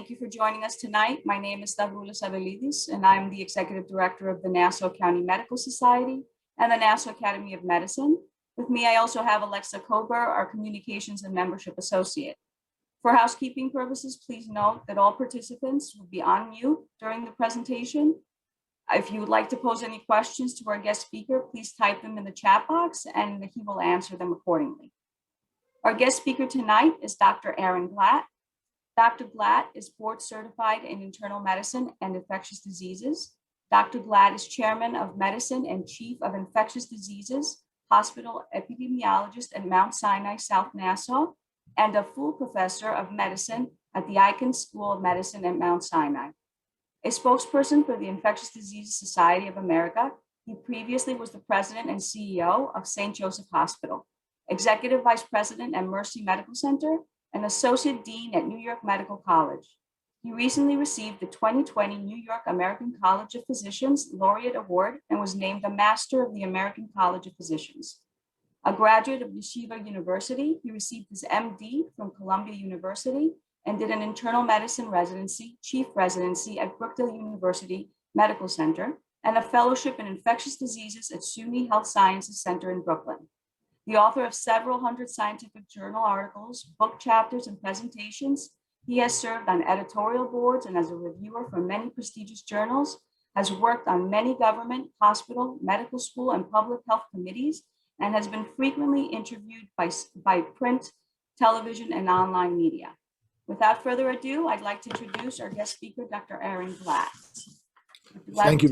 Thank you for joining us tonight. My name is Stavroulis Avellidis, and I'm the Executive Director of the Nassau County Medical Society and the Nassau Academy of Medicine. With me, I also have Alexa Kober, our Communications and Membership Associate. For housekeeping purposes, please note that all participants will be on mute during the presentation. If you would like to pose any questions to our guest speaker, please type them in the chat box and he will answer them accordingly. Our guest speaker tonight is Dr. Aaron Glatt. Dr. Glatt is board certified in internal medicine and infectious diseases. Dr. Glatt is chairman of medicine and chief of infectious diseases, hospital epidemiologist at Mount Sinai, South Nassau, and a full professor of medicine at the Icahn School of Medicine at Mount Sinai. A spokesperson for the Infectious Diseases Society of America, he previously was the president and CEO of St. Joseph Hospital, executive vice president at Mercy Medical Center, and associate dean at New York Medical College. He recently received the 2020 New York American College of Physicians Laureate Award and was named a Master of the American College of Physicians. A graduate of Yeshiva University, he received his MD from Columbia University and did an internal medicine residency, chief residency at Brookdale University Medical Center, and a fellowship in infectious diseases at SUNY Health Sciences Center in Brooklyn. The author of several hundred scientific journal articles, book chapters, and presentations, he has served on editorial boards and as a reviewer for many prestigious journals, has worked on many government, hospital, medical school, and public health committees, and has been frequently interviewed by print, television, and online media. Without further ado, I'd like to introduce our guest speaker, Dr. Aaron Glatt. Thank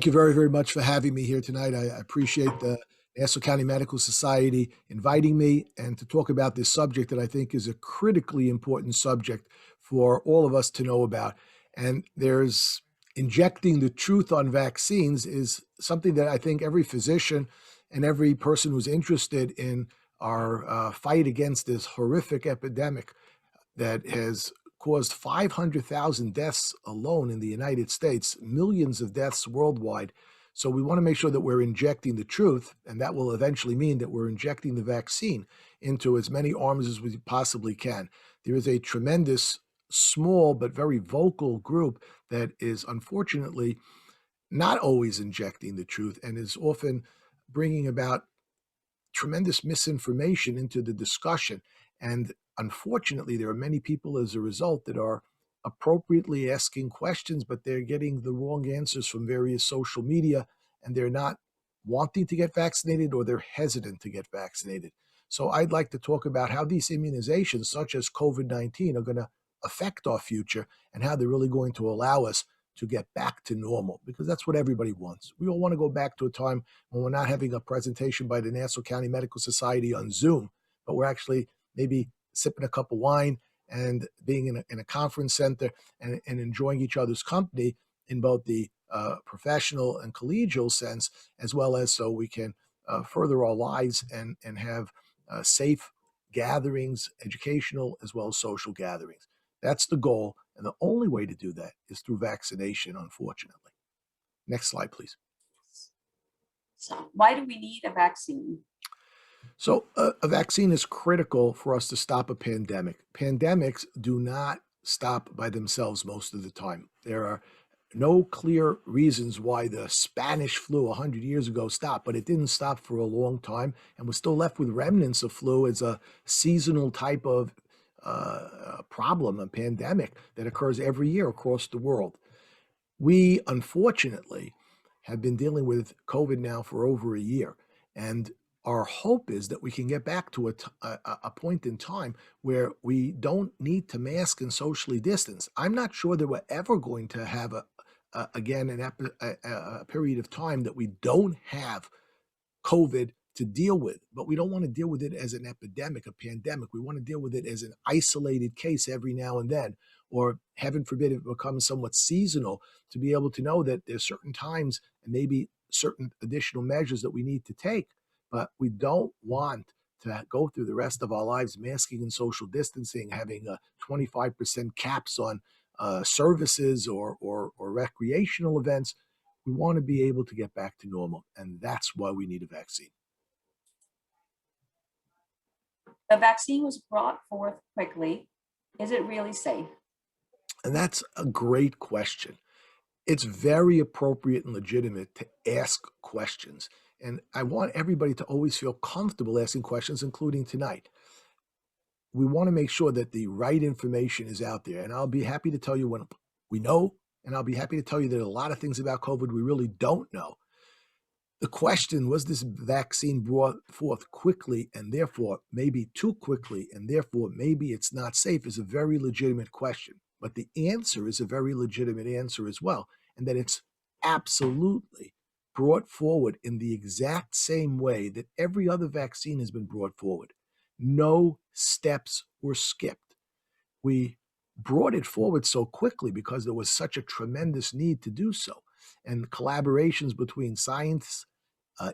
you very much for having me here tonight. I appreciate the Nassau County Medical Society inviting me and to talk about this subject that I think is a critically important subject for all of us to know about. And there's injecting the truth on vaccines is something that I think every physician and every person who's interested in our fight against this horrific epidemic that has caused 500,000 deaths alone in the United States, millions of deaths worldwide. So we want to make sure that we're injecting the truth, and that will eventually mean that we're injecting the vaccine into as many arms as we possibly can. There is a tremendous, small, but very vocal group that is unfortunately not always injecting the truth and is often bringing about tremendous misinformation into the discussion. And unfortunately, there are many people as a result that are appropriately asking questions, but they're getting the wrong answers from various social media, and they're not wanting to get vaccinated or they're hesitant to get vaccinated. So I'd like to talk about how these immunizations, such as COVID-19, are going to affect our future and how they're really going to allow us to get back to normal, because that's what everybody wants. We all want to go back to a time when we're not having a presentation by the Nassau County Medical Society on Zoom, but we're actually maybe sipping a cup of wine and being in a conference center and enjoying each other's company in both the professional and collegial sense, as well as so we can further our lives and have safe gatherings, educational as well as social gatherings. That's the goal. And the only way to do that is through vaccination, unfortunately. Next slide, please. So why do we need a vaccine? So a vaccine is critical for us to stop a pandemic. Pandemics do not stop by themselves most of the time. There are no clear reasons why the Spanish flu 100 years ago stopped, but it didn't stop for a long time, and we're still left with remnants of flu as a seasonal type of problem, a pandemic that occurs every year across the world. We, unfortunately, have been dealing with COVID now for over a year, and our hope is that we can get back to a point in time where we don't need to mask and socially distance. I'm not sure that we're ever going to have a period of time that we don't have COVID to deal with, but we don't want to deal with it as an epidemic, a pandemic. We want to deal with it as an isolated case every now and then, or heaven forbid, if it becomes somewhat seasonal, to be able to know that there's certain times and maybe certain additional measures that we need to take. But we don't want to go through the rest of our lives masking and social distancing, having 25% caps on services or recreational events. We want to be able to get back to normal, and that's why we need a vaccine. The vaccine was brought forth quickly. Is it really safe? And that's a great question. It's very appropriate and legitimate to ask questions. And I want everybody to always feel comfortable asking questions, including tonight. We want to make sure that the right information is out there. And I'll be happy to tell you when we know, and I'll be happy to tell you that a lot of things about COVID we really don't know. The question, was this vaccine brought forth quickly and therefore maybe too quickly and therefore maybe it's not safe, is a very legitimate question. But the answer is a very legitimate answer as well, and that it's absolutely brought forward in the exact same way that every other vaccine has been brought forward. No steps were skipped. We brought it forward so quickly because there was such a tremendous need to do so. And collaborations between science,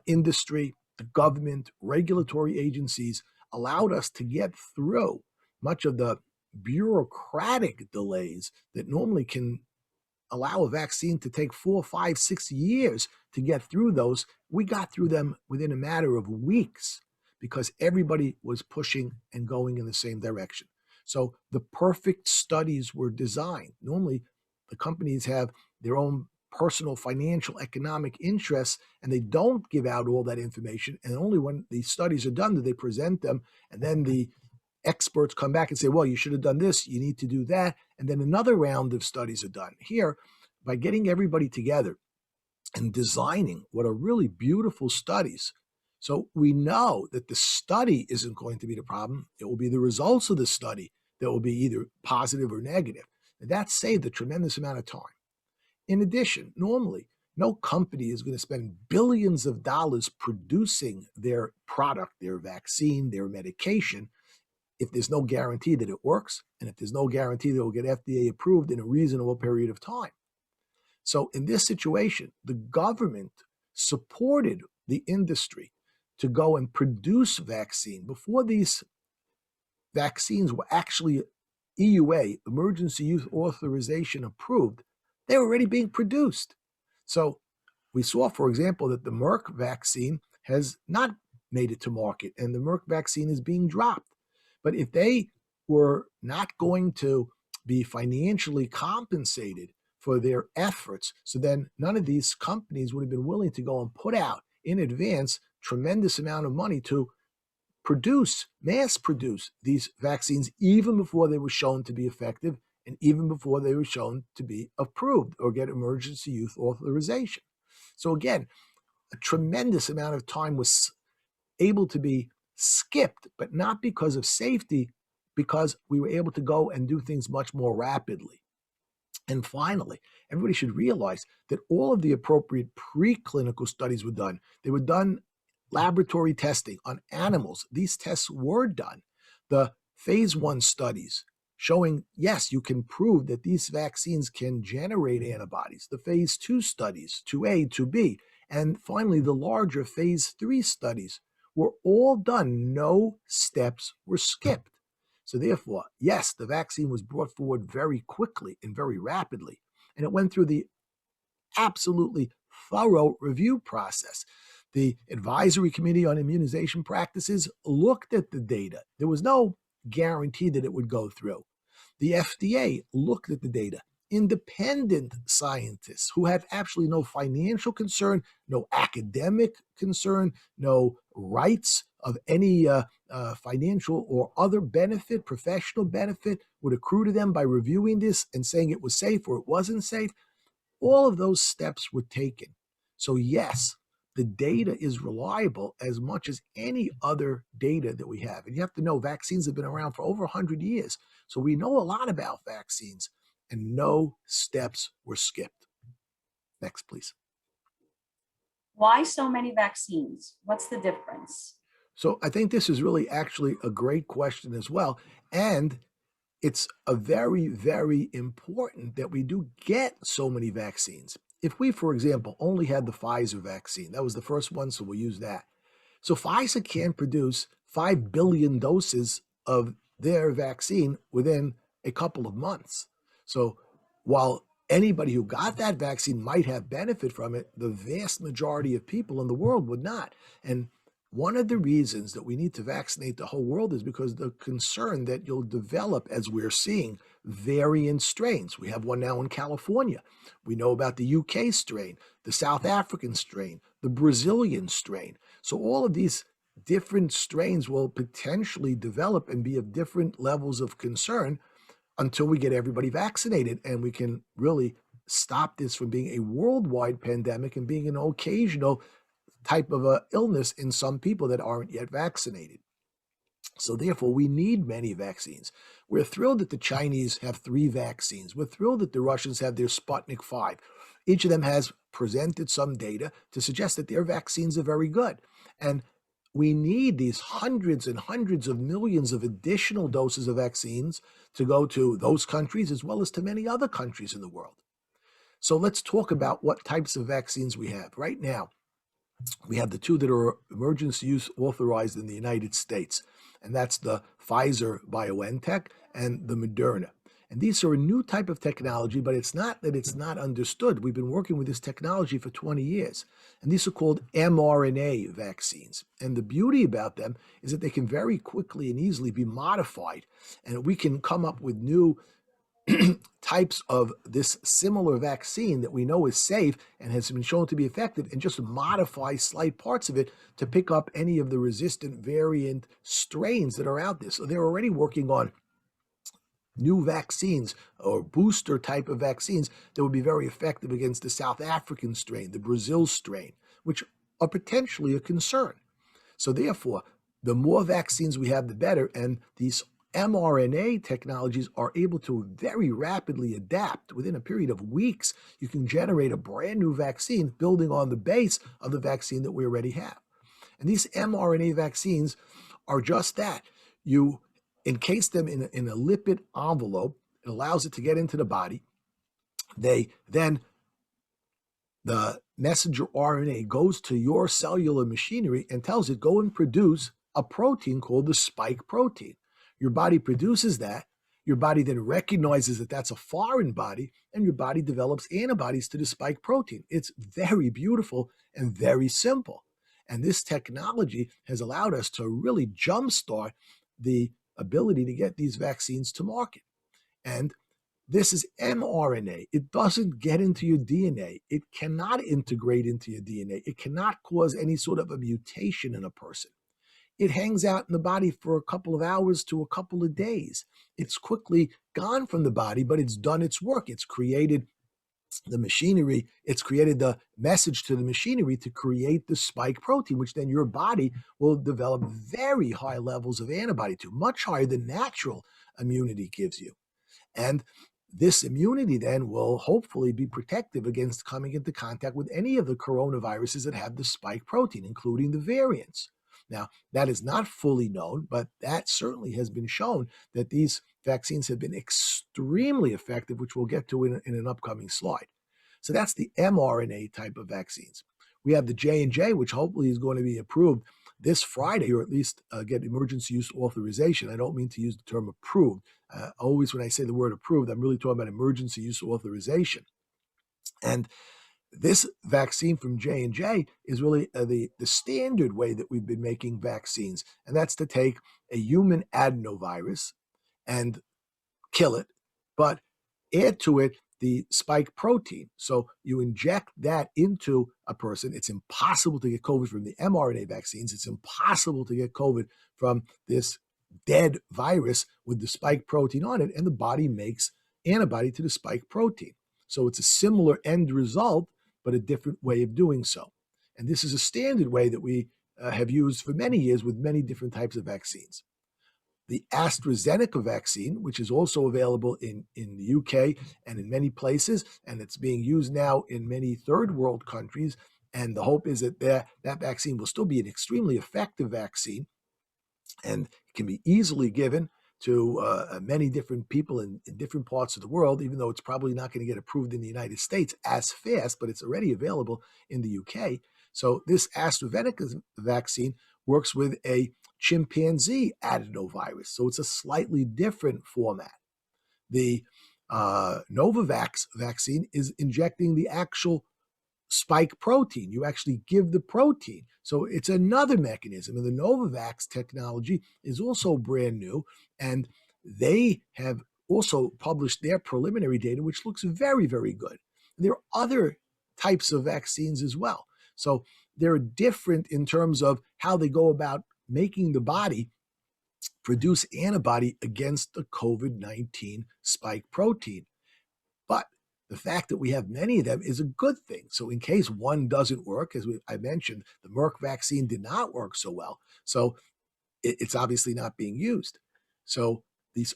industry, the government, regulatory agencies allowed us to get through much of the bureaucratic delays that normally can allow a vaccine to take 4, 5, 6 years to get through those. We got through them within a matter of weeks because everybody was pushing and going in the same direction. So the perfect studies were designed. Normally, the companies have their own personal, financial, economic interests, and they don't give out all that information. And only when the studies are done do they present them. And then the experts come back and say, well, you should have done this, you need to do that. And then another round of studies are done. Here, by getting everybody together and designing what are really beautiful studies. So we know that the study isn't going to be the problem. It will be the results of the study that will be either positive or negative. And that saved a tremendous amount of time. In addition, normally, no company is going to spend billions of dollars producing their product, their vaccine, their medication, if there's no guarantee that it works, and if there's no guarantee that it will get FDA approved in a reasonable period of time. So in this situation, the government supported the industry to go and produce vaccine before these vaccines were actually EUA, Emergency Use Authorization, approved. They were already being produced. So we saw, for example, that the Merck vaccine has not made it to market, and the Merck vaccine is being dropped. But if they were not going to be financially compensated for their efforts, so then none of these companies would have been willing to go and put out in advance tremendous amount of money to mass produce these vaccines even before they were shown to be effective and even before they were shown to be approved or get emergency use authorization. So again, a tremendous amount of time was able to be skipped, but not because of safety, because we were able to go and do things much more rapidly. And finally, everybody should realize that all of the appropriate preclinical studies were done. They were done laboratory testing on animals. These tests were done. The phase 1 studies showing, yes, you can prove that these vaccines can generate antibodies. The phase 2 studies, 2A, 2B, and finally the larger phase 3 studies were all done. No steps were skipped. So therefore, yes, the vaccine was brought forward very quickly and very rapidly, and it went through the absolutely thorough review process. The Advisory Committee on Immunization Practices looked at the data. There was no guarantee that it would go through. The FDA looked at the data. Independent scientists who had actually no financial concern, no academic concern, no rights of any financial or other benefit, professional benefit would accrue to them by reviewing this and saying it was safe or it wasn't safe. All of those steps were taken. So yes, the data is reliable as much as any other data that we have. And you have to know vaccines have been around for over 100 years. So we know a lot about vaccines, and no steps were skipped. Next, please. Why so many vaccines? What's the difference? So I think this is really actually a great question as well. And it's a very, very important that we do get so many vaccines. If we, for example, only had the Pfizer vaccine, that was the first one, so we'll use that. So Pfizer can produce 5 billion doses of their vaccine within a couple of months. So while anybody who got that vaccine might have benefit from it, the vast majority of people in the world would not. And one of the reasons that we need to vaccinate the whole world is because the concern that you'll develop, as we're seeing, variant strains. We have one now in California. We know about the UK strain, the South African strain, the Brazilian strain. So all of these different strains will potentially develop and be of different levels of concern until we get everybody vaccinated and we can really stop this from being a worldwide pandemic and being an occasional type of a illness in some people that aren't yet vaccinated. So therefore, we need many vaccines. We're thrilled that the Chinese have 3 vaccines. We're thrilled that the Russians have their Sputnik 5. Each of them has presented some data to suggest that their vaccines are very good. And we need these hundreds and hundreds of millions of additional doses of vaccines to go to those countries as well as to many other countries in the world. So let's talk about what types of vaccines we have. Right now, we have the 2 that are emergency use authorized in the United States, and that's the Pfizer-BioNTech and the Moderna. And these are a new type of technology, but it's not that it's not understood. We've been working with this technology for 20 years, and these are called mRNA vaccines. And the beauty about them is that they can very quickly and easily be modified, and we can come up with new types of this similar vaccine that we know is safe and has been shown to be effective, and just modify slight parts of it to pick up any of the resistant variant strains that are out there. So they're already working on new vaccines or booster type of vaccines that would be very effective against the South African strain, the Brazil strain, which are potentially a concern. So therefore, the more vaccines we have, the better. And these mRNA technologies are able to very rapidly adapt. Within a period of weeks, you can generate a brand new vaccine building on the base of the vaccine that we already have. And these mRNA vaccines are just that. You encase them in a lipid envelope. It allows it to get into the body. The messenger RNA goes to your cellular machinery and tells it, go and produce a protein called the spike protein. Your body produces that. Your body then recognizes that that's a foreign body, and your body develops antibodies to the spike protein. It's very beautiful and very simple. And this technology has allowed us to really jumpstart the ability to get these vaccines to market. And this is mRNA. It doesn't get into your DNA. It cannot integrate into your DNA. It cannot cause any sort of a mutation in a person. It hangs out in the body for a couple of hours to a couple of days. It's quickly gone from the body, but it's done its work. It's created the machinery. It's created the message to the machinery to create the spike protein, which then your body will develop very high levels of antibody to, much higher than natural immunity gives you. And this immunity then will hopefully be protective against coming into contact with any of the coronaviruses that have the spike protein, including the variants. Now, that is not fully known, but that certainly has been shown that these vaccines have been extremely effective, which we'll get to in an upcoming slide. So that's the mRNA type of vaccines. We have the J&J, which hopefully is going to be approved this Friday, or at least get emergency use authorization. I don't mean to use the term approved. Always when I say the word approved, I'm really talking about emergency use authorization. And this vaccine from J&J is really the standard way that we've been making vaccines, and that's to take a human adenovirus and kill it, but add to it the spike protein. So you inject that into a person. It's impossible to get COVID from the mRNA vaccines. It's impossible to get COVID from this dead virus with the spike protein on it, and the body makes antibody to the spike protein. So it's a similar end result, but a different way of doing so. And this is a standard way that we have used for many years with many different types of vaccines. The AstraZeneca vaccine, which is also available in the UK and in many places, and it's being used now in many third world countries. And the hope is that that vaccine will still be an extremely effective vaccine and can be easily given to many different people in different parts of the world, even though it's probably not going to get approved in the United States as fast, but it's already available in the UK. So this AstraZeneca vaccine works with a chimpanzee adenovirus. So it's a slightly different format. The Novavax vaccine is injecting the actual spike protein. You actually give the protein. So it's another mechanism. And the Novavax technology is also brand new. And they have also published their preliminary data, which looks very, very good. There are other types of vaccines as well. So they're different in terms of how they go about making the body produce antibody against the COVID-19 spike protein. But the fact that we have many of them is a good thing. So in case one doesn't work, as I mentioned, the Merck vaccine did not work so well. So it's obviously not being used. So these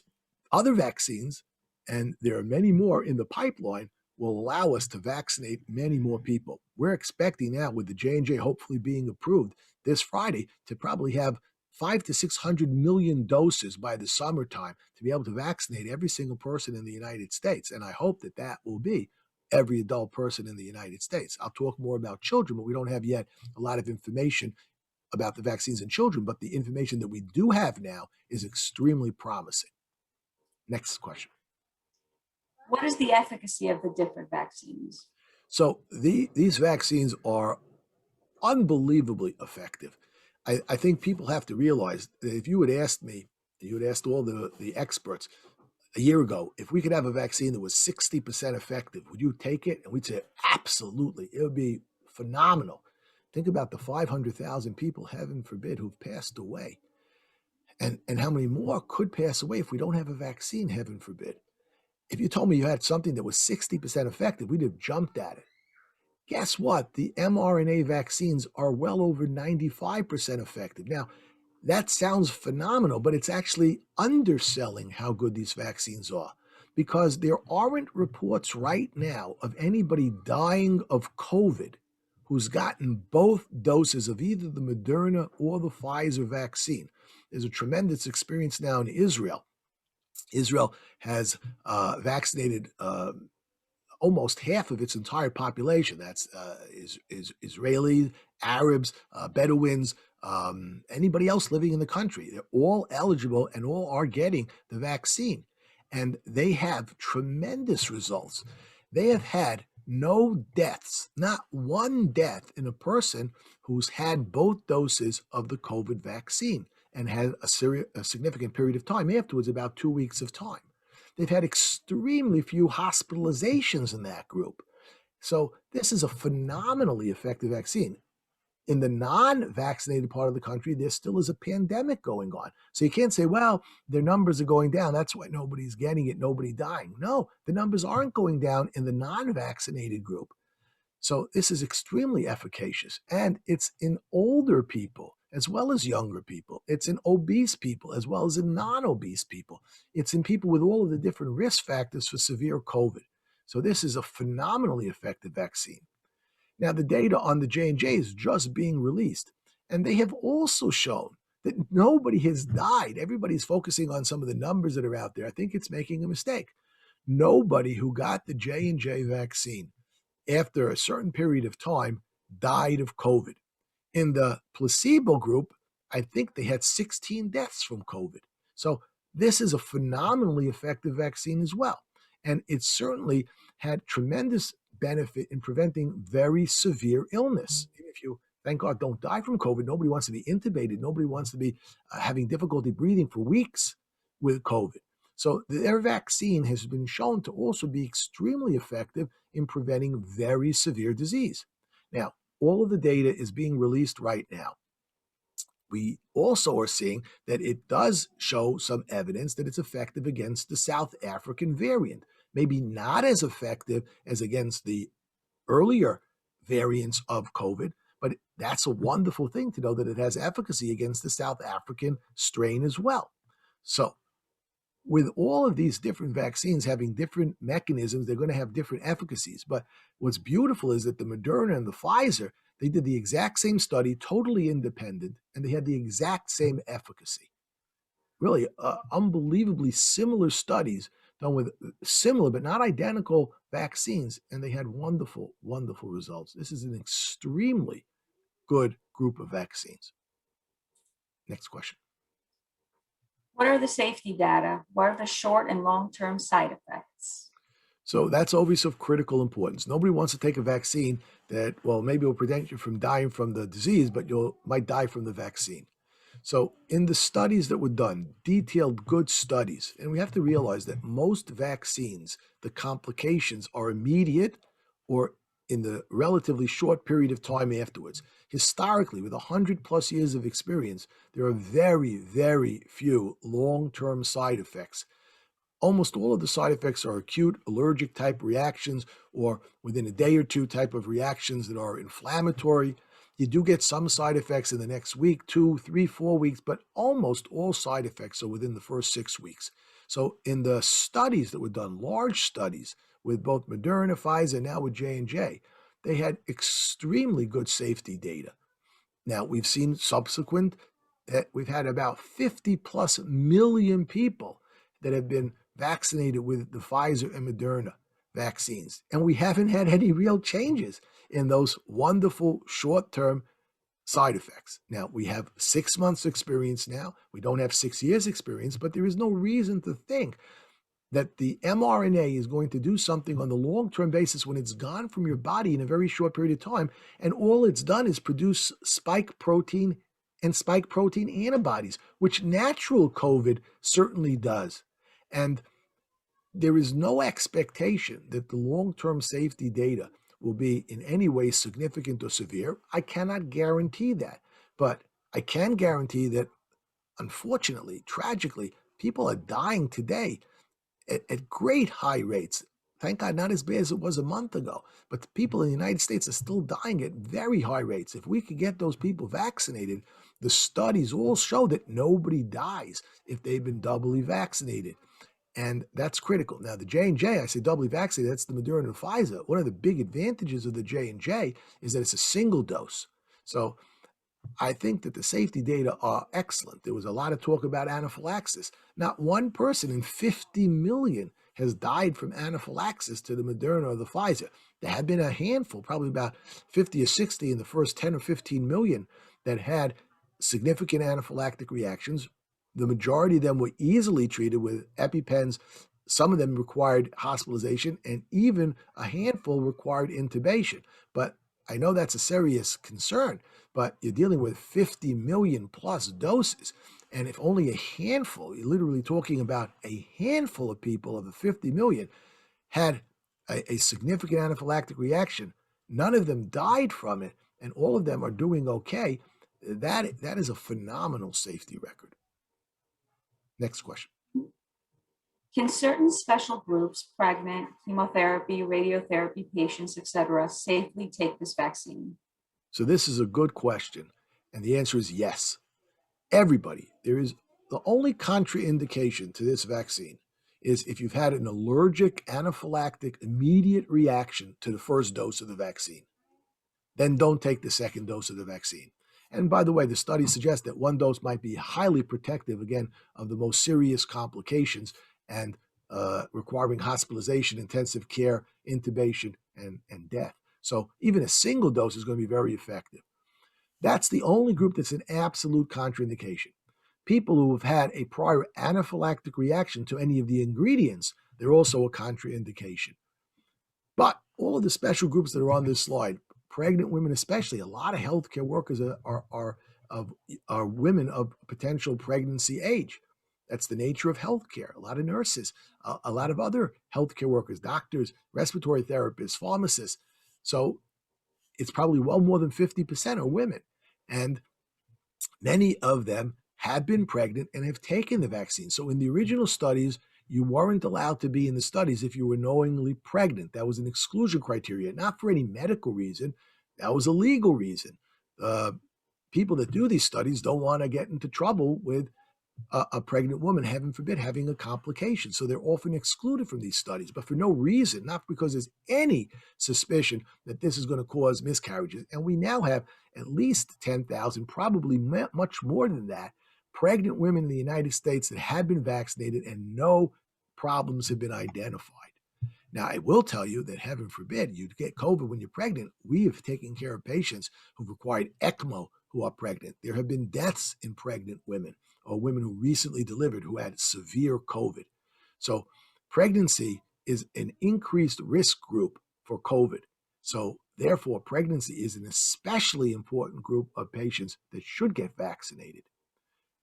other vaccines, and there are many more in the pipeline, will allow us to vaccinate many more people. We're expecting now, with the J&J hopefully being approved this Friday, to probably have 500 to 600 million doses by the summertime to be able to vaccinate every single person in the United States. And I hope that that will be every adult person in the United States. I'll talk more about children, but we don't have yet a lot of information about the vaccines in children, but the information that we do have now is extremely promising. Next question. What is the efficacy of the different vaccines? So these vaccines are unbelievably effective. I think people have to realize that if you had asked me, you had asked all the experts a year ago, if we could have a vaccine that was 60% effective, would you take it? And we'd say, absolutely. It would be phenomenal. Think about the 500,000 people, heaven forbid, who've passed away. And how many more could pass away if we don't have a vaccine, heaven forbid. If you told me you had something that was 60% effective, we'd have jumped at it. Guess what? The mRNA vaccines are well over 95% effective. Now, that sounds phenomenal, but it's actually underselling how good these vaccines are, because there aren't reports right now of anybody dying of COVID who's gotten both doses of either the Moderna or the Pfizer vaccine. There's a tremendous experience now in Israel. Israel has vaccinated almost half of its entire population. That's Israelis, Arabs, Bedouins, anybody else living in the country. They're all eligible and all are getting the vaccine. And they have tremendous results. They have had no deaths, not one death in a person who's had both doses of the COVID vaccine and had a significant period of time afterwards, about 2 weeks of time. They've had extremely few hospitalizations in that group. So this is a phenomenally effective vaccine. In the non-vaccinated part of the country, there still is a pandemic going on. So you can't say, well, their numbers are going down. That's why nobody's getting it, nobody dying. No, the numbers aren't going down in the non-vaccinated group. So this is extremely efficacious. And it's in older people as well as younger people. It's in obese people as well as in non-obese people. It's in people with all of the different risk factors for severe COVID. So this is a phenomenally effective vaccine. Now, the data on the J&J is just being released, and they have also shown that nobody has died. Everybody's focusing on some of the numbers that are out there. I think it's making a mistake. Nobody who got the J&J vaccine after a certain period of time died of COVID. In the placebo group, I think they had 16 deaths from COVID. So this is a phenomenally effective vaccine as well. And it certainly had tremendous benefit in preventing very severe illness. If you, thank God, don't die from COVID, nobody wants to be intubated. Nobody wants to be having difficulty breathing for weeks with COVID. So their vaccine has been shown to also be extremely effective in preventing very severe disease. Now, all of the data is being released right now. We also are seeing that it does show some evidence that it's effective against the South African variant. Maybe not as effective as against the earlier variants of COVID, but that's a wonderful thing to know that it has efficacy against the South African strain as well. So with all of these different vaccines having different mechanisms, they're going to have different efficacies. But what's beautiful is that the Moderna and the Pfizer, they did the exact same study, totally independent, and they had the exact same efficacy. Really, unbelievably similar studies done with similar but not identical vaccines, and they had wonderful, wonderful results. This is an extremely good group of vaccines. Next question. What are the safety data? What are the short and long-term side effects? So that's always of critical importance. Nobody wants to take a vaccine that, well, maybe will prevent you from dying from the disease, but you might die from the vaccine. So in the studies that were done, detailed good studies, and we have to realize that most vaccines, the complications are immediate or in the relatively short period of time afterwards. Historically, with 100 plus years of experience, there are very, very few long-term side effects. Almost all of the side effects are acute allergic type reactions or within a day or two type of reactions that are inflammatory. You do get some side effects in the next week, 2, 3, 4 weeks, but almost all side effects are within the first 6 weeks. So in the studies that were done, large studies with both Moderna, Pfizer, and now with J&J, they had extremely good safety data. Now, we've seen subsequent, we've had about 50 plus million people that have been vaccinated with the Pfizer and Moderna vaccines. And we haven't had any real changes in those wonderful short-term side effects. Now, we have 6 months experience now. We don't have 6 years experience, but there is no reason to think that the mRNA is going to do something on the long-term basis when it's gone from your body in a very short period of time. And all it's done is produce spike protein and spike protein antibodies, which natural COVID certainly does. And there is no expectation that the long-term safety data will be in any way significant or severe. I cannot guarantee that, but I can guarantee that, unfortunately, tragically, people are dying today at great high rates. Thank God, not as bad as it was a month ago, but the people in the United States are still dying at very high rates. If we could get those people vaccinated, the studies all show that nobody dies if they've been doubly vaccinated. And that's critical. Now, the J&J, I say doubly vaccinated, that's the Moderna and Pfizer. One of the big advantages of the J&J is that it's a single dose. So I think that the safety data are excellent. There was a lot of talk about anaphylaxis. Not one person in 50 million has died from anaphylaxis to the Moderna or the Pfizer. There have been a handful, probably about 50 or 60 in the first 10 or 15 million that had significant anaphylactic reactions. The majority of them were easily treated with EpiPens. Some of them required hospitalization, and even a handful required intubation. But I know that's a serious concern, but you're dealing with 50 million plus doses. And if only a handful, you're literally talking about a handful of people of the 50 million had a significant anaphylactic reaction, none of them died from it, and all of them are doing okay, that is a phenomenal safety record. Next question. Can certain special groups, pregnant, chemotherapy, radiotherapy patients, etc., safely take this vaccine? So this is a good question, and the answer is yes. Everybody. There is the only contraindication to this vaccine is if you've had an allergic anaphylactic immediate reaction to the first dose of the vaccine. Then don't take the second dose of the vaccine. And by the way, the studies suggest that one dose might be highly protective, again, of the most serious complications and requiring hospitalization, intensive care, intubation, and death. So even a single dose is going to be very effective. That's the only group that's an absolute contraindication. People who have had a prior anaphylactic reaction to any of the ingredients, they're also a contraindication. But all of the special groups that are on this slide, pregnant women especially, a lot of healthcare workers are women of potential pregnancy age. That's the nature of healthcare. A lot of nurses, a lot of other healthcare workers, doctors, respiratory therapists, pharmacists. So it's probably well more than 50% are women. And many of them have been pregnant and have taken the vaccine. So in the original studies, you weren't allowed to be in the studies if you were knowingly pregnant. That was an exclusion criteria, not for any medical reason. That was a legal reason. People that do these studies don't want to get into trouble with a pregnant woman, heaven forbid, having a complication. So they're often excluded from these studies, but for no reason, not because there's any suspicion that this is going to cause miscarriages. And we now have at least 10,000, probably much more than that, pregnant women in the United States that have been vaccinated and no problems have been identified. Now, I will tell you that, heaven forbid, you get COVID when you're pregnant. We have taken care of patients who've required ECMO who are pregnant. There have been deaths in pregnant women or women who recently delivered who had severe COVID. So pregnancy is an increased risk group for COVID. So therefore, pregnancy is an especially important group of patients that should get vaccinated.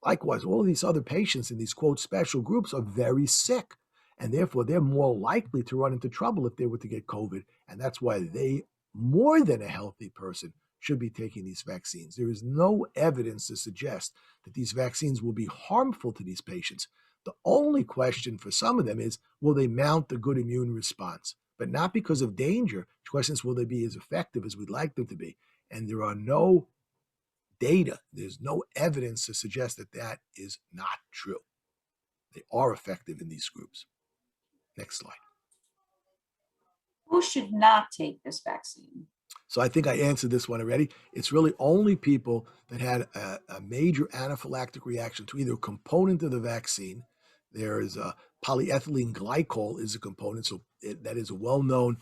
Likewise, all of these other patients in these, quote, special groups are very sick, and therefore they're more likely to run into trouble if they were to get COVID. And that's why they, more than a healthy person, should be taking these vaccines. There is no evidence to suggest that these vaccines will be harmful to these patients. The only question for some of them is, will they mount a good immune response? But not because of danger. The question is, will they be as effective as we'd like them to be? And there are no data, there's no evidence to suggest that that is not true. They are effective in these groups. Next slide. Who should not take this vaccine? So I think I answered this one already. It's really only people that had a major anaphylactic reaction to either a component of the vaccine. There is a polyethylene glycol is a component, so that is a well-known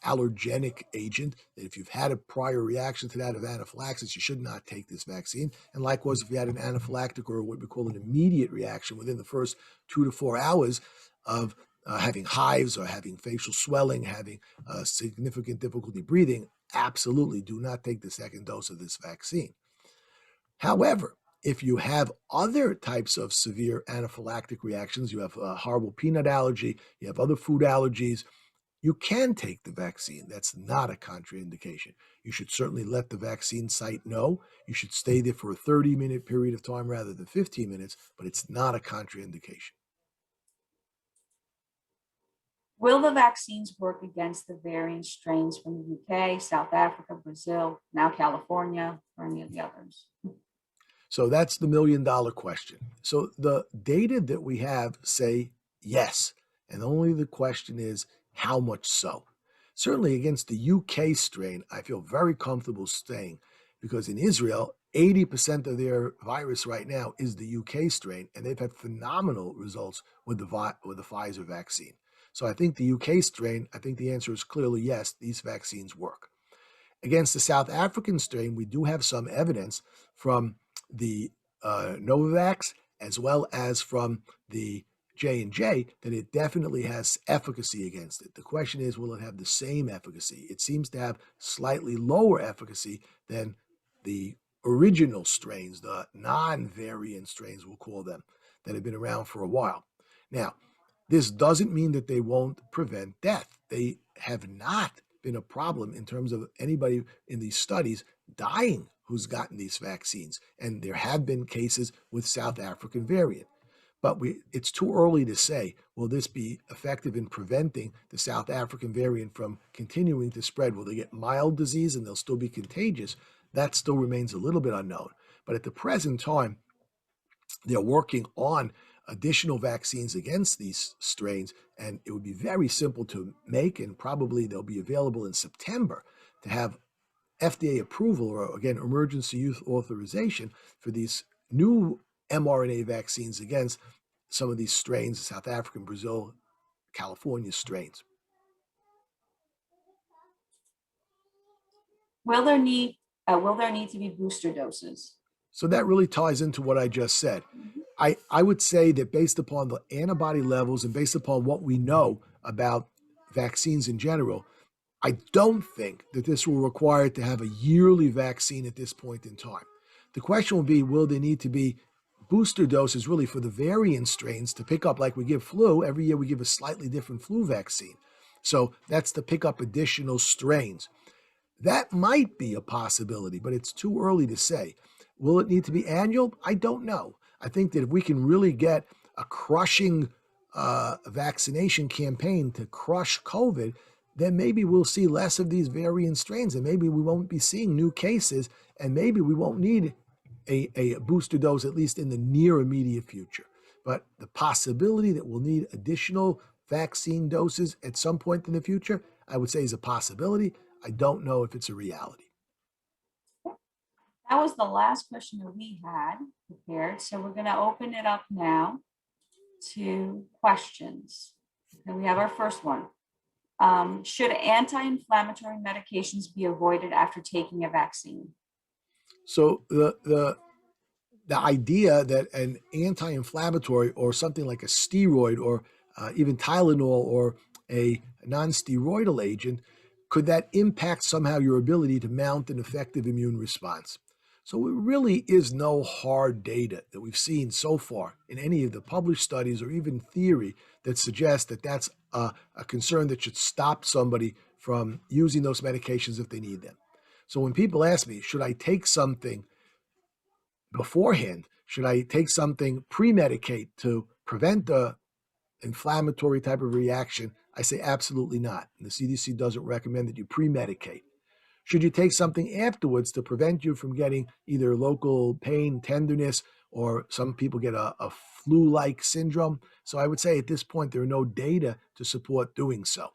allergenic agent. That if you've had a prior reaction to that of anaphylaxis, you should not take this vaccine. And likewise, if you had an anaphylactic or what we call an immediate reaction within the first 2 to 4 hours of having hives or having facial swelling, having significant difficulty breathing, absolutely do not take the second dose of this vaccine. However, if you have other types of severe anaphylactic reactions, you have a horrible peanut allergy, you have other food allergies, you can take the vaccine. That's not a contraindication. You should certainly let the vaccine site know. You should stay there for a 30-minute period of time rather than 15 minutes, but it's not a contraindication. Will the vaccines work against the variant strains from the UK, South Africa, Brazil, now California, or any of the others? So that's the million-dollar question. So the data that we have say yes, and only the question is how much so. Certainly against the UK strain, I feel very comfortable staying because in Israel, 80% of their virus right now is the UK strain, and they've had phenomenal results with the Pfizer vaccine. So I think the UK strain, I think the answer is clearly yes, these vaccines work. Against the South African strain, we do have some evidence from the Novavax as well as from the J&J that it definitely has efficacy against it. The question is, will it have the same efficacy? It seems to have slightly lower efficacy than the original strains, the non-variant strains, we'll call them, that have been around for a while. Now, this doesn't mean that they won't prevent death. They have not been a problem in terms of anybody in these studies dying who's gotten these vaccines. And there have been cases with South African variant. But it's too early to say, will this be effective in preventing the South African variant from continuing to spread? Will they get mild disease and they'll still be contagious? That still remains a little bit unknown. But at the present time, they're working on additional vaccines against these strains, and it would be very simple to make, and probably they'll be available in September to have FDA approval or, again, emergency use authorization for these new mRNA vaccines against some of these strains, South African, Brazil, California strains. Will there need to be booster doses? So that really ties into what I just said. I would say that based upon the antibody levels and based upon what we know about vaccines in general, I don't think that this will require to have a yearly vaccine at this point in time. The question will be, will there need to be booster doses really for the variant strains to pick up, like we give flu? Every year we give a slightly different flu vaccine. So that's to pick up additional strains. That might be a possibility, but it's too early to say. Will it need to be annual? I don't know. I think that if we can really get a crushing vaccination campaign to crush COVID, then maybe we'll see less of these variant strains, and maybe we won't be seeing new cases, and maybe we won't need a booster dose, at least in the near immediate future. But the possibility that we'll need additional vaccine doses at some point in the future, I would say is a possibility. I don't know if it's a reality. That was the last question that we had prepared. So we're going to open it up now to questions. And we have our first one. Should anti-inflammatory medications be avoided after taking a vaccine? So the idea that an anti-inflammatory or something like a steroid or even Tylenol or a non-steroidal agent, could that impact somehow your ability to mount an effective immune response? So it really is no hard data that we've seen so far in any of the published studies or even theory that suggests that that's a concern that should stop somebody from using those medications if they need them. So when people ask me, should I take something beforehand? Should I take something pre-medicate to prevent the inflammatory type of reaction? I say absolutely not. And the CDC doesn't recommend that you pre-medicate. Should you take something afterwards to prevent you from getting either local pain, tenderness, or some people get a flu-like syndrome? So I would say at this point, there are no data to support doing so.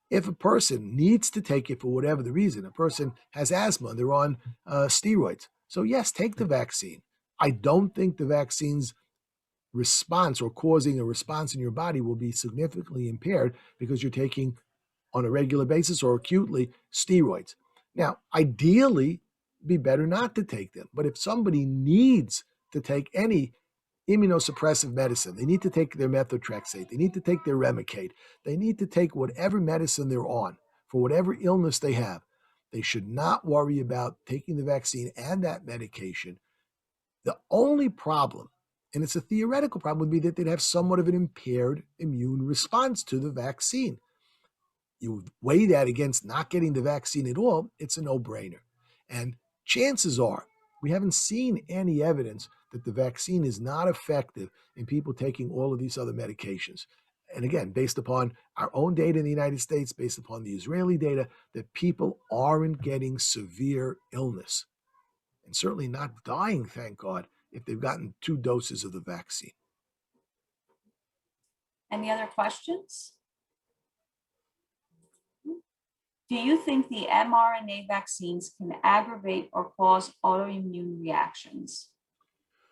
If a person needs to take it for whatever the reason, a person has asthma, they're on steroids. So yes, take the vaccine. I don't think the vaccine's response or causing a response in your body will be significantly impaired because you're taking on a regular basis or acutely steroids. Now, ideally, it'd be better not to take them. But if somebody needs to take any immunosuppressive medicine, they need to take their methotrexate, they need to take their Remicade, they need to take whatever medicine they're on for whatever illness they have, they should not worry about taking the vaccine and that medication. The only problem, and it's a theoretical problem, would be that they'd have somewhat of an impaired immune response to the vaccine. You weigh that against not getting the vaccine at all, it's a no-brainer. And chances are, we haven't seen any evidence that the vaccine is not effective in people taking all of these other medications. And again, based upon our own data in the United States, based upon the Israeli data, that people aren't getting severe illness and certainly not dying, thank God, if they've gotten 2 doses of the vaccine. Any other questions? Do you think the mRNA vaccines can aggravate or cause autoimmune reactions?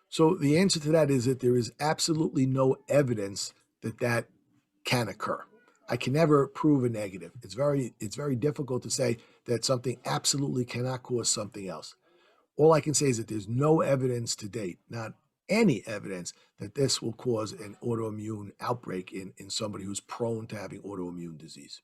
So the answer to that is that there is absolutely no evidence that that can occur. I can never prove a negative. It's very difficult to say that something absolutely cannot cause something else. All I can say is that there's no evidence to date, not any evidence, that this will cause an autoimmune outbreak in somebody who's prone to having autoimmune disease.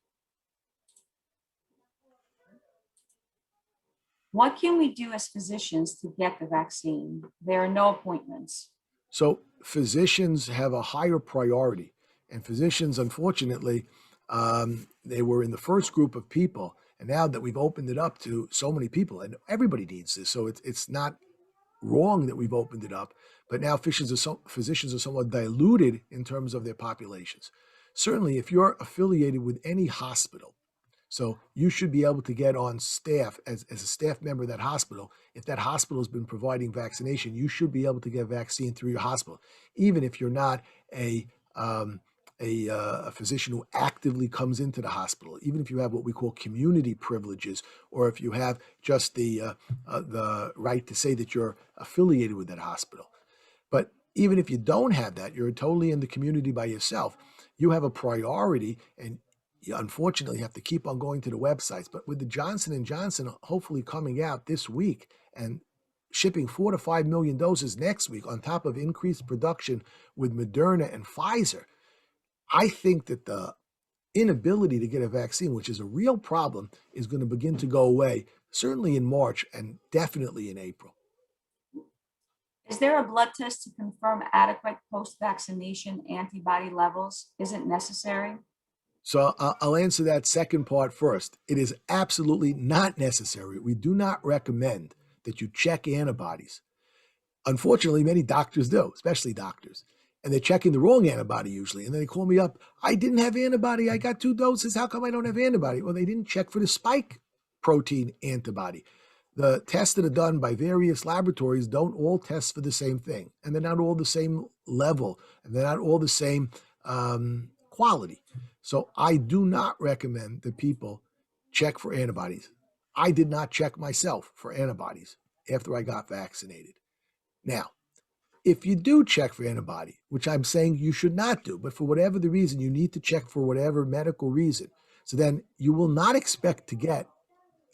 What can we do as physicians to get the vaccine? There are no appointments. So physicians have a higher priority, and physicians, unfortunately, they were in the first group of people, and now that we've opened it up to so many people, and everybody needs this, so it's not wrong that we've opened it up, but now physicians are somewhat diluted in terms of their populations. Certainly, if you're affiliated with any hospital, so you should be able to get on staff as a staff member of that hospital. If that hospital has been providing vaccination, you should be able to get vaccine through your hospital, even if you're not a a physician who actively comes into the hospital, even if you have what we call community privileges, or if you have just the right to say that you're affiliated with that hospital. But even if you don't have that, you're totally in the community by yourself, you have a priority, and you unfortunately have to keep on going to the websites. But with the Johnson & Johnson hopefully coming out this week and shipping 4 to 5 million doses next week on top of increased production with Moderna and Pfizer, I think that the inability to get a vaccine, which is a real problem, is going to begin to go away, certainly in March and definitely in April. Is there a blood test to confirm adequate post-vaccination antibody levels? Is it necessary? So I'll answer that second part first. It is absolutely not necessary. We do not recommend that you check antibodies. Unfortunately, many doctors do, especially doctors. And they're checking the wrong antibody usually. And then they call me up, I didn't have antibody. I got 2 doses. How come I don't have antibody? Well, they didn't check for the spike protein antibody. The tests that are done by various laboratories don't all test for the same thing. And they're not all the same level. And they're not all the same quality. So I do not recommend that people check for antibodies. I did not check myself for antibodies after I got vaccinated. Now, if you do check for antibody, which I'm saying you should not do, but for whatever the reason, you need to check for whatever medical reason, so then you will not expect to get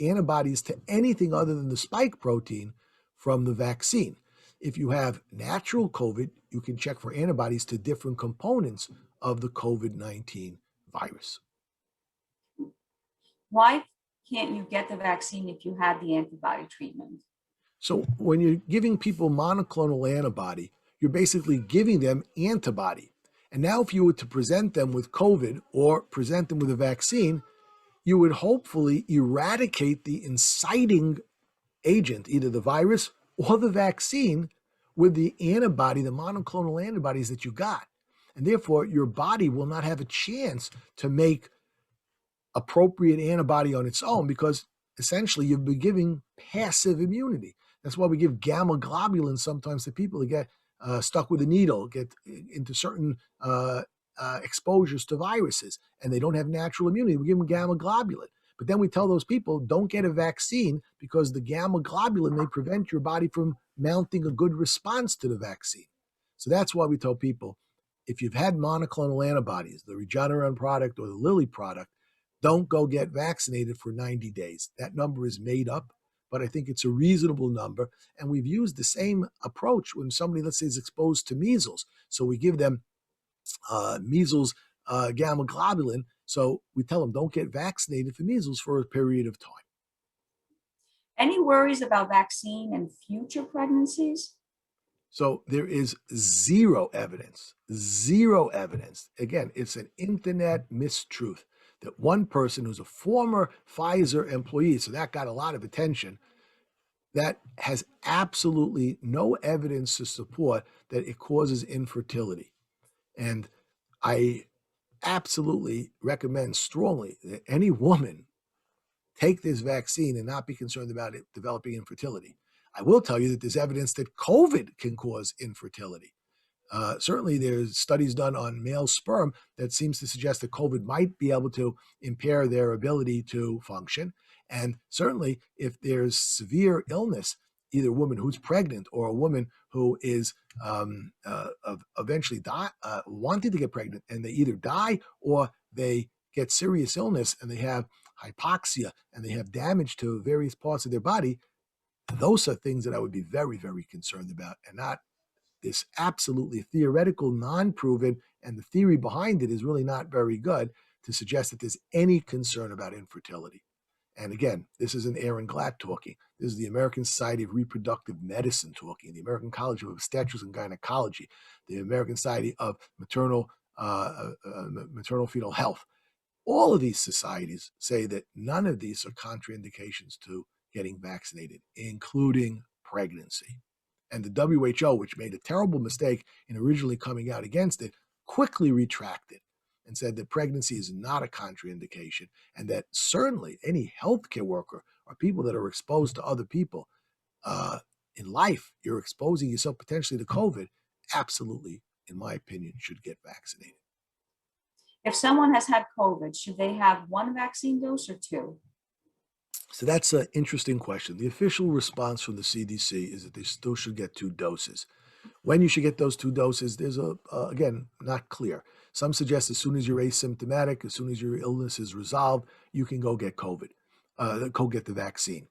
antibodies to anything other than the spike protein from the vaccine. If you have natural COVID, you can check for antibodies to different components of the COVID-19 virus. Why can't you get the vaccine if you had the antibody treatment? So when you're giving people monoclonal antibody, you're basically giving them antibody. And now if you were to present them with COVID or present them with a vaccine, you would hopefully eradicate the inciting agent, either the virus or the vaccine, with the antibody, the monoclonal antibodies that you got. And therefore, your body will not have a chance to make appropriate antibody on its own, because essentially you've been giving passive immunity. That's why we give gamma globulin sometimes to people that get stuck with a needle, get into certain exposures to viruses, and they don't have natural immunity. We give them gamma globulin. But then we tell those people, don't get a vaccine because the gamma globulin may prevent your body from mounting a good response to the vaccine. So that's why we tell people, if you've had monoclonal antibodies, the Regeneron product or the Lilly product, don't go get vaccinated for 90 days. That number is made up, but I think it's a reasonable number. And we've used the same approach when somebody, let's say, is exposed to measles. So we give them measles gamma globulin. So we tell them, don't get vaccinated for measles for a period of time. Any worries about vaccine and future pregnancies? So there is zero evidence. Again, it's an internet mistruth that one person who's a former Pfizer employee, so that got a lot of attention, that has absolutely no evidence to support that it causes infertility. And I absolutely recommend strongly that any woman take this vaccine and not be concerned about it developing infertility. I will tell you that there's evidence that COVID can cause infertility. Certainly, there's studies done on male sperm that seems to suggest that COVID might be able to impair their ability to function. And certainly, if there's severe illness, either a woman who's pregnant or a woman who is eventually wanting to get pregnant, and they either die or they get serious illness and they have hypoxia and they have damage to various parts of their body, those are things that I would be very, very concerned about, and not this absolutely theoretical, non-proven, and the theory behind it is really not very good to suggest that there's any concern about infertility. And again, this isn't Aaron Glatt talking. This is the American Society of Reproductive Medicine talking, the American College of Obstetrics and Gynecology, the American Society of Maternal Fetal Health. All of these societies say that none of these are contraindications to getting vaccinated, including pregnancy. And the WHO, which made a terrible mistake in originally coming out against it, quickly retracted and said that pregnancy is not a contraindication, and that certainly any healthcare worker or people that are exposed to other people in life, you're exposing yourself potentially to COVID, absolutely, in my opinion, should get vaccinated. If someone has had COVID, should they have one vaccine dose or two? So that's an interesting question. The official response from the CDC is that they still should get 2 doses. When you should get those 2 doses, there's again, not clear. Some suggest as soon as you're asymptomatic, as soon as your illness is resolved, you can go get COVID, go get the vaccine.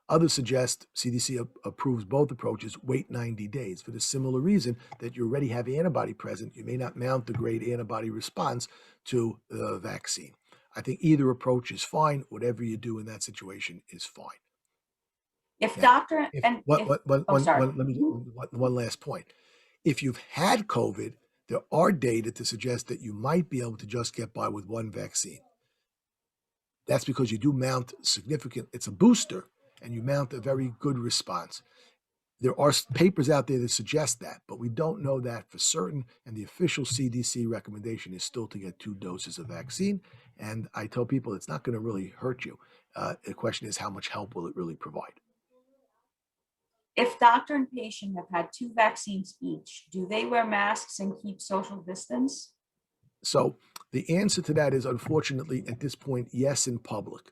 Others suggest, CDC approves both approaches, wait 90 days for the similar reason that you already have antibody present. You may not mount the great antibody response to the vaccine. I think either approach is fine. Whatever you do in that situation is fine. If Now, doctor if, and one, if, one- one- oh, one- sorry. one- let me one last point. If you've had COVID, there are data to suggest that you might be able to just get by with one vaccine. That's because you do mount significant, it's a booster, and you mount a very good response. There are papers out there that suggest that, but we don't know that for certain. And the official CDC recommendation is still to get 2 doses of vaccine. And I tell people it's not going to really hurt you. The question is, how much help will it really provide? If doctor and patient have had 2 vaccines each, do they wear masks and keep social distance? So the answer to that is, unfortunately, at this point, yes, in public.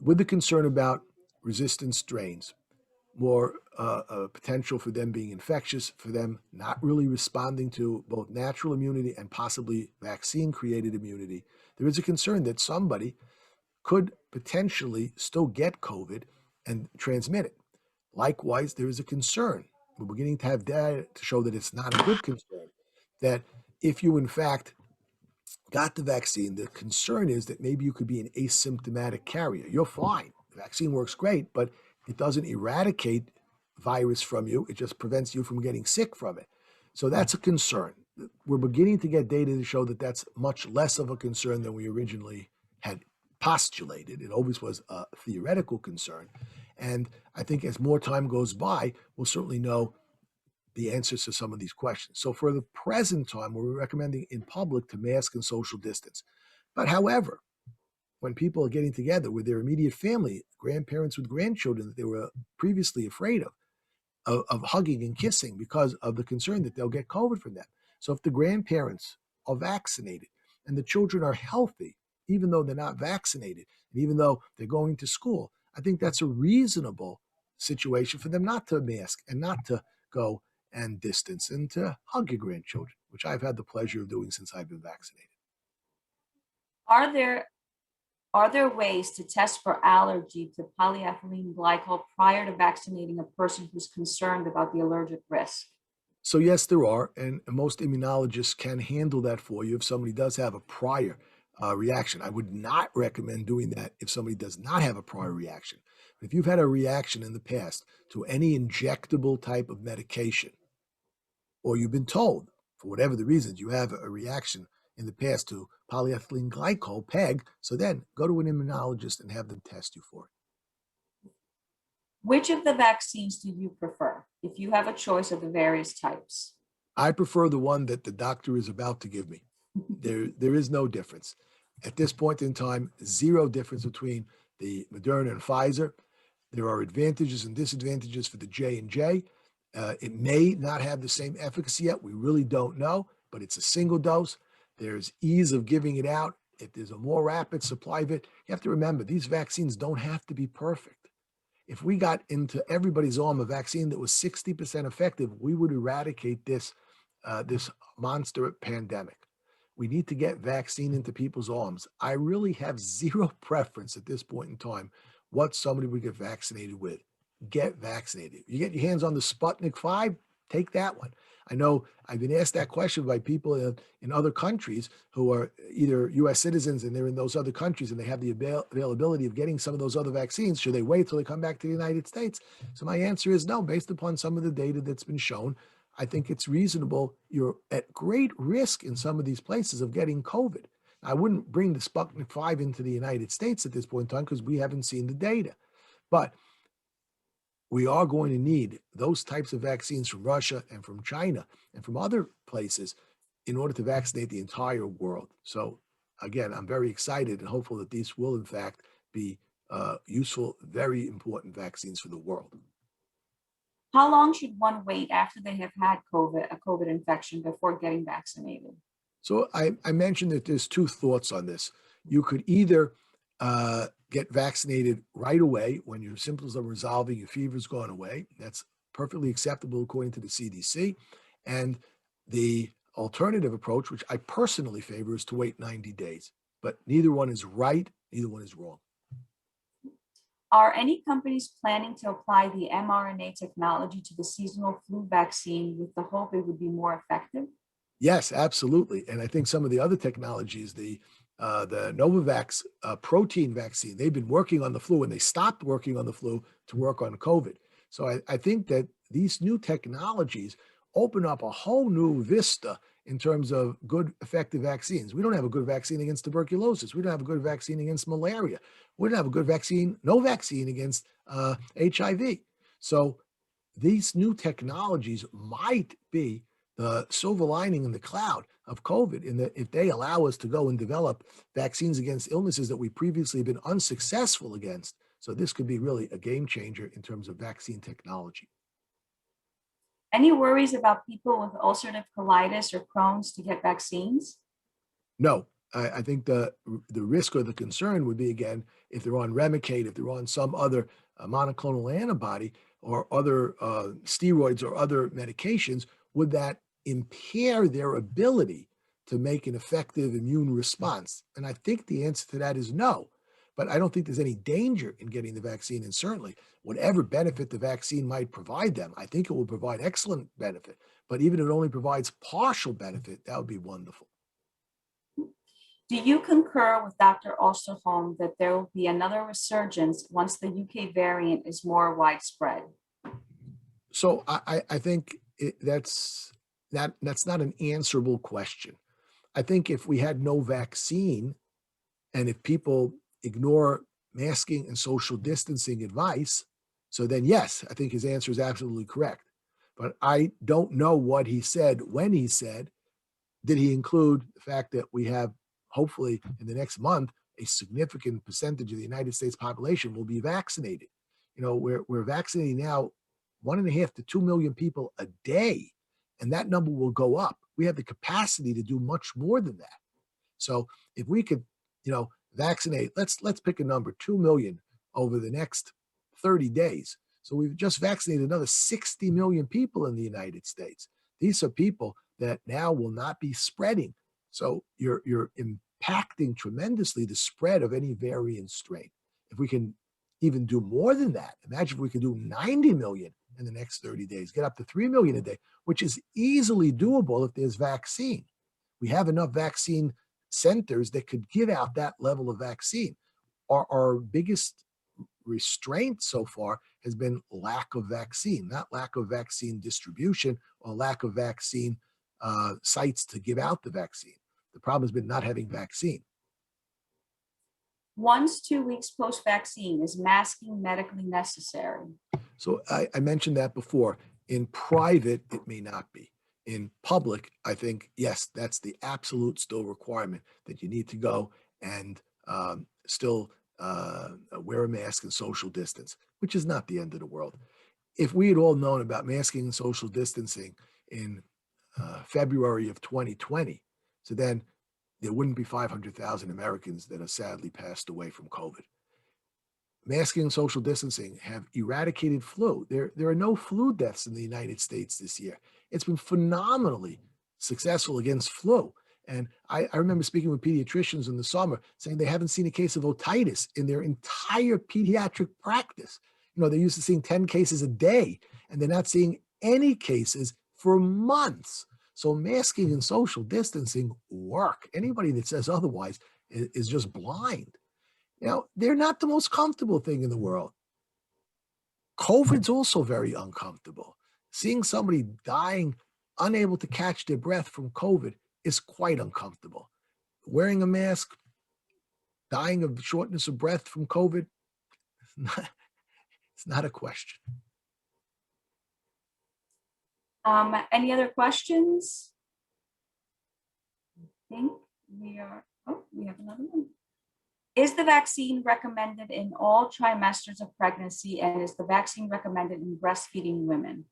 With the concern about resistant strains, more potential for them being infectious, for them not really responding to both natural immunity and possibly vaccine-created immunity, there is a concern that somebody could potentially still get COVID and transmit it. Likewise, there is a concern. We're beginning to have data to show that it's not a good concern, that if you, in fact, got the vaccine, the concern is that maybe you could be an asymptomatic carrier. You're fine. The vaccine works great, but it doesn't eradicate virus from you. It just prevents you from getting sick from it. So that's a concern. We're beginning to get data to show that that's much less of a concern than we originally had postulated. It always was a theoretical concern. And I think as more time goes by, we'll certainly know the answers to some of these questions. So for the present time, we're recommending in public to mask and social distance. But however, when people are getting together with their immediate family, grandparents with grandchildren that they were previously afraid of hugging and kissing because of the concern that they'll get COVID from them. So if the grandparents are vaccinated and the children are healthy, even though they're not vaccinated, and even though they're going to school, I think that's a reasonable situation for them not to mask and not to go and distance and to hug your grandchildren, which I've had the pleasure of doing since I've been vaccinated. Are there Are there ways to test for allergy to polyethylene glycol prior to vaccinating a person who's concerned about the allergic risk? So yes, there are, and most immunologists can handle that for you if somebody does have a prior reaction. I would not recommend doing that if somebody does not have a prior reaction. If you've had a reaction in the past to any injectable type of medication, or you've been told, for whatever the reasons, you have a reaction in the past to polyethylene glycol, PEG, so then go to an immunologist and have them test you for it. Which of the vaccines do you prefer if you have a choice of the various types? I prefer the one that the doctor is about to give me. There is no difference. At this point in time, zero difference between the Moderna and Pfizer. There are advantages and disadvantages for the J&J. It may not have the same efficacy yet. We really don't know, but it's a single dose. There's ease of giving it out. If there's a more rapid supply of it, you have to remember, these vaccines don't have to be perfect. If we got into everybody's arm a vaccine that was 60% effective, we would eradicate this monster pandemic. We need to get vaccine into people's arms. I really have zero preference at this point in time what somebody would get vaccinated with. Get vaccinated. You get your hands on the Sputnik 5, take that one. I know I've been asked that question by people in other countries who are either U.S. citizens and they're in those other countries and they have the availability of getting some of those other vaccines. Should they wait till they come back to the United States? So my answer is no, based upon some of the data that's been shown. I think it's reasonable. You're at great risk in some of these places of getting COVID. I wouldn't bring the Sputnik 5 into the United States at this point in time because we haven't seen the data. But we are going to need those types of vaccines from Russia and from China and from other places in order to vaccinate the entire world. So again, I'm very excited and hopeful that these will in fact be useful, very important vaccines for the world. How long should one wait after they have had a COVID infection before getting vaccinated? So I mentioned that there's two thoughts on this. You could either get vaccinated right away when your symptoms are resolving, your fever's gone away. That's perfectly acceptable according to the CDC. And the alternative approach, which I personally favor, is to wait 90 days. But neither one is right, neither one is wrong. Are any companies planning to apply the mRNA technology to the seasonal flu vaccine with the hope it would be more effective? Yes, absolutely. And I think some of the other technologies, the Novavax protein vaccine, they've been working on the flu and they stopped working on the flu to work on COVID. So I think that these new technologies open up a whole new vista in terms of good, effective vaccines. We don't have a good vaccine against tuberculosis. We don't have a good vaccine against malaria. We don't have a good vaccine, no vaccine against HIV. So these new technologies might be the silver lining in the cloud of COVID, in that if they allow us to go and develop vaccines against illnesses that we previously have been unsuccessful against. So this could be really a game changer in terms of vaccine technology. Any worries about people with ulcerative colitis or Crohn's to get vaccines? No, I think the risk or the concern would be, again, if they're on Remicade, if they're on some other monoclonal antibody or other steroids or other medications, would that impair their ability to make an effective immune response? And I think the answer to that is no. But I don't think there's any danger in getting the vaccine. And certainly, whatever benefit the vaccine might provide them, I think it will provide excellent benefit. But even if it only provides partial benefit, that would be wonderful. Do you concur with Dr. Osterholm that there will be another resurgence once the UK variant is more widespread? So I think that's not an answerable question. I think if we had no vaccine and if people ignore masking and social distancing advice, so then yes, I think his answer is absolutely correct. But I don't know what he said when he said. Did he include the fact that we have, hopefully in the next month, a significant percentage of the United States population will be vaccinated? We're vaccinating now 1.5 to 2 million people a day, and that number will go up. We have the capacity to do much more than that. So if we could, vaccinate, let's pick a number, 2 million over the next 30 days. So we've just vaccinated another 60 million people in the United States. These are people that now will not be spreading. So you're impacting tremendously the spread of any variant strain. If we can even do more than that, imagine if we could do 90 million in the next 30 days, get up to 3 million a day, which is easily doable if there's vaccine. We have enough vaccine centers that could give out that level of vaccine. Our biggest restraint so far has been lack of vaccine, not lack of vaccine distribution or lack of vaccine sites to give out the vaccine. The problem has been not having vaccine. 1 to 2 weeks post-vaccine, is masking medically necessary? So I mentioned that before. In private, it may not be. In public, I think, yes, that's the absolute still requirement that you need to go and still wear a mask and social distance, which is not the end of the world. If we had all known about masking and social distancing in February of 2020, so then there wouldn't be 500,000 Americans that have sadly passed away from COVID. Masking and social distancing have eradicated flu. There are no flu deaths in the United States this year. It's been phenomenally successful against flu. And I remember speaking with pediatricians in the summer saying they haven't seen a case of otitis in their entire pediatric practice. They're used to seeing 10 cases a day, and they're not seeing any cases for months. So masking and social distancing work. Anybody that says otherwise is just blind. They're not the most comfortable thing in the world. COVID's also very uncomfortable. Seeing somebody dying, unable to catch their breath from COVID is quite uncomfortable. Wearing a mask, dying of shortness of breath from COVID, it's not a question. Any other questions? I think we have another one. Is the vaccine recommended in all trimesters of pregnancy, and is the vaccine recommended in breastfeeding women?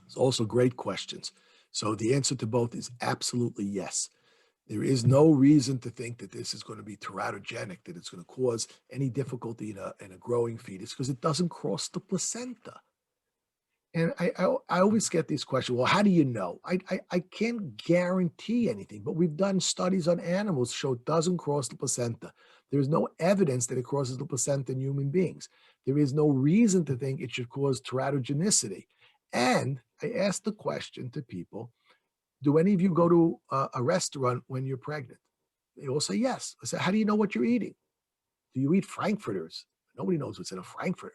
It's also great questions. So the answer to both is absolutely yes. There is no reason to think that this is going to be teratogenic, that it's going to cause any difficulty in a growing fetus, because it doesn't cross the placenta. And I always get these questions, well, how do you know? I can't guarantee anything, but we've done studies on animals show it doesn't cross the placenta. There's no evidence that it crosses the placenta in human beings. There is no reason to think it should cause teratogenicity. And I asked the question to people, do any of you go to a restaurant when you're pregnant? They all say yes. I said, how do you know what you're eating? Do you eat Frankfurters? Nobody knows what's in a Frankfurter.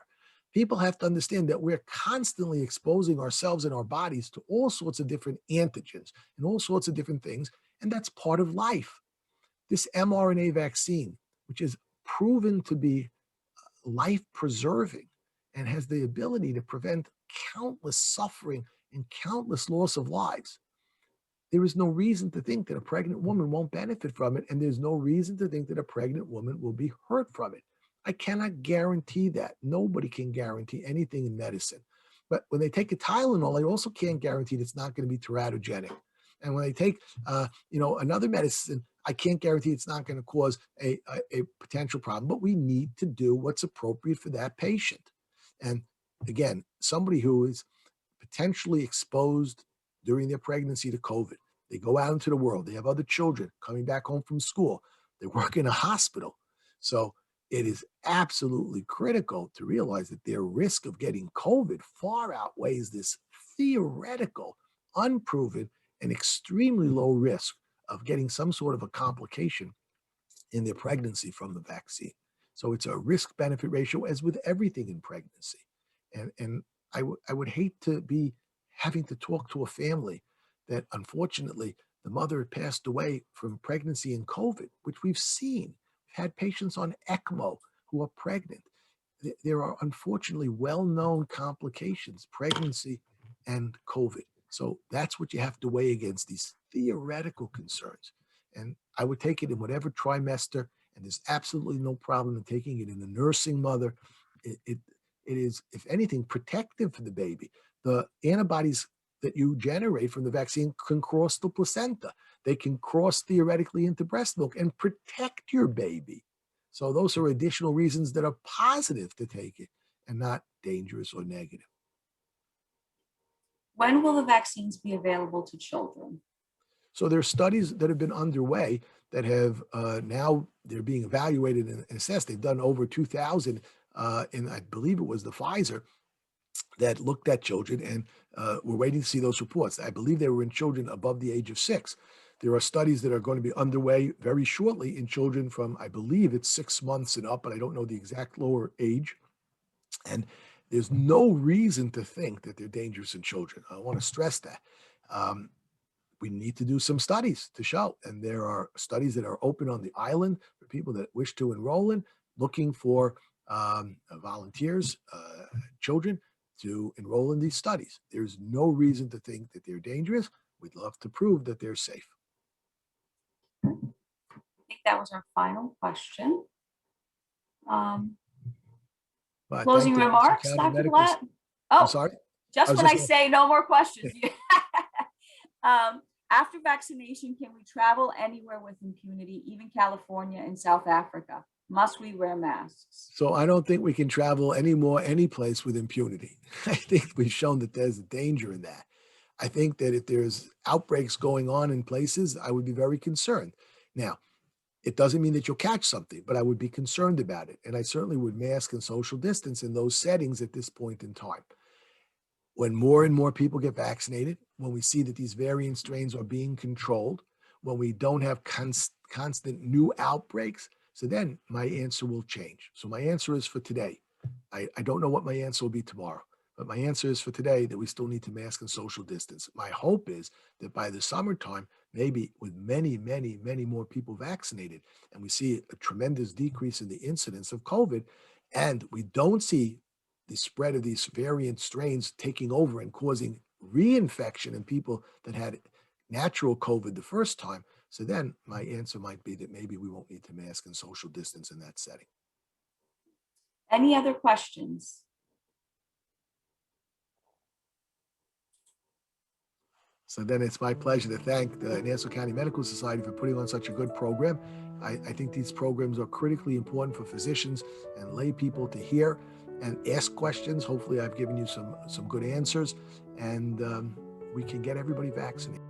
People have to understand that we're constantly exposing ourselves and our bodies to all sorts of different antigens and all sorts of different things, and that's part of life. This mRNA vaccine, which is proven to be life-preserving and has the ability to prevent countless suffering and countless loss of lives, there is no reason to think that a pregnant woman won't benefit from it, and there's no reason to think that a pregnant woman will be hurt from it. I cannot guarantee that. Nobody can guarantee anything in medicine. But when they take a Tylenol, I also can't guarantee that it's not going to be teratogenic. And when they take, another medicine, I can't guarantee it's not going to cause a potential problem. But we need to do what's appropriate for that patient. And again, somebody who is potentially exposed during their pregnancy to COVID, they go out into the world, they have other children coming back home from school, they work in a hospital. So it is absolutely critical to realize that their risk of getting COVID far outweighs this theoretical, unproven, and extremely low risk of getting some sort of a complication in their pregnancy from the vaccine. So it's a risk-benefit ratio, as with everything in pregnancy. And I would hate to be having to talk to a family that unfortunately the mother had passed away from pregnancy and COVID, which we've seen. We've had patients on ECMO who are pregnant. There are unfortunately well-known complications, pregnancy and COVID. So that's what you have to weigh against these theoretical concerns. And I would take it in whatever trimester, and there's absolutely no problem in taking it in a nursing mother. It is, if anything, protective for the baby. The antibodies that you generate from the vaccine can cross the placenta. They can cross theoretically into breast milk and protect your baby. So those are additional reasons that are positive to take it and not dangerous or negative. When will the vaccines be available to children? So there are studies that have been underway that have now they're being evaluated and assessed. They've done over 2,000 in, I believe it was the Pfizer, that looked at children, and we're waiting to see those reports. I believe they were in children above the age of 6. There are studies that are going to be underway very shortly in children from, I believe it's 6 months and up, but I don't know the exact lower age. And there's no reason to think that they're dangerous in children. I want to stress that. We need to do some studies to show, and there are studies that are open on the island for people that wish to enroll in, looking for volunteers, children, to enroll in these studies. There's no reason to think that they're dangerous. We'd love to prove that they're safe. I think that was our final question. Closing remarks, Dr. Blatt? I'm sorry? Just when I say no more questions. After vaccination, can we travel anywhere with impunity, even California and South Africa? Must we wear masks? So I don't think we can travel anymore, any place with impunity. I think we've shown that there's a danger in that. I think that if there's outbreaks going on in places, I would be very concerned. Now, it doesn't mean that you'll catch something, but I would be concerned about it. And I certainly would mask and social distance in those settings at this point in time. When more and more people get vaccinated, when we see that these variant strains are being controlled, when we don't have constant new outbreaks, so then my answer will change. So my answer is for today. I don't know what my answer will be tomorrow, but my answer is for today that we still need to mask and social distance. My hope is that by the summertime, maybe with many, many, many more people vaccinated, and we see a tremendous decrease in the incidence of COVID, and we don't see the spread of these variant strains taking over and causing reinfection in people that had natural COVID the first time. So then my answer might be that maybe we won't need to mask and social distance in that setting. Any other questions? So then it's my pleasure to thank the Nassau County Medical Society for putting on such a good program. I think these programs are critically important for physicians and lay people to hear and ask questions. Hopefully I've given you some good answers, and we can get everybody vaccinated.